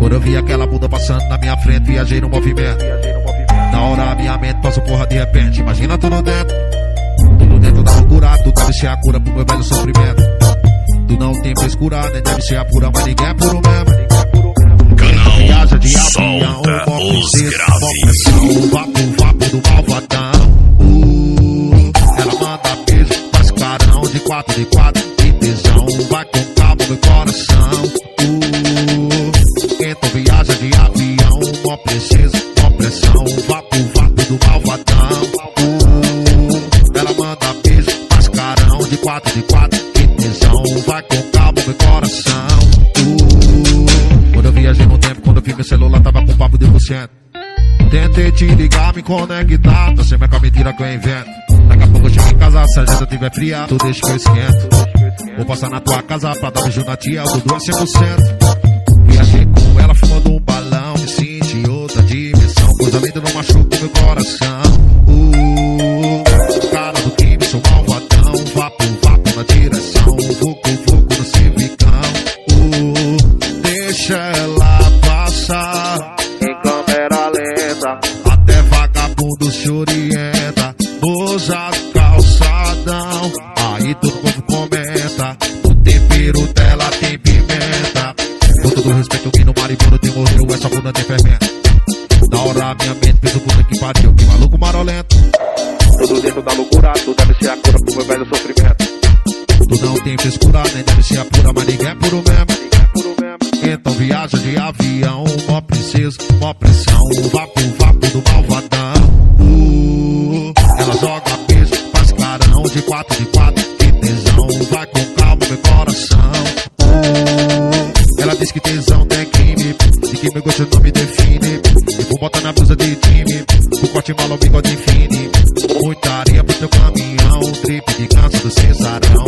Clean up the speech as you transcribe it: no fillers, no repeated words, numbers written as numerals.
Quando eu vi aquela bunda passando na minha frente, viajei no movimento. Na hora minha mente passou porra de repente. Imagina tudo dentro da loucura. Tu deve ser a cura pro meu velho sofrimento. Tu não tem frescura, nem deve ser a pura, mas ninguém é puro mesmo. Canal viaja de solta avião, os graves. o vapo do malvadão. Ela manda beijo, faz carão de 4x4 e tesão. Vai com cabo no coração. Então viaja de avião, mó princesa, mó pressão. Vapo do malvadão. Ela manda beijo, faz carão de 4x4 e tesão. Vai com cabo no coração. Quando eu viajei no tempo, quando eu vi meu celular tava com papo de %. Tentei te ligar, me conectar, não sei mais com a mentira que eu invento. Daqui a pouco eu chego em casa, se a agenda tiver fria, tu deixa que eu esquento. Vou passar na tua casa pra dar beijo na tia, o Dudu é 100%. Viajei com ela fumando um balão, me senti outra dimensão. Coisa linda não machuca o meu coração. Cara do crime, sou malvadão. Vapo na direção, vucu no civicão. Deixa ela passar em câmera lenta, até vagabundo se orienta. Moça calçadão, aí todo mundo comenta. O tempero dela tem pimenta. Com todo respeito, que no maribondo te morreu, essa bunda tem fermento. Na hora minha mente fez o puta que pariu, que maluco marolento. Tudo dentro da loucura, tu deve ser a cura pro meu velho sofrimento. Tu não tem frescura, nem deve ser a pura, mas ninguém é puro mesmo. Então viaja de avião, mó princesa, mó pressão. Vapo do malvadão. Ela joga beijo, faz carão de 4x4 e tesão. Vai com calma, meu coração. Ela diz que tesão tem crime, e que meu gosto não me define. E vou botar na blusa de time, o corte mal ao bigode fine. Muita areia pro teu caminhão, trip de cansa do cesarão.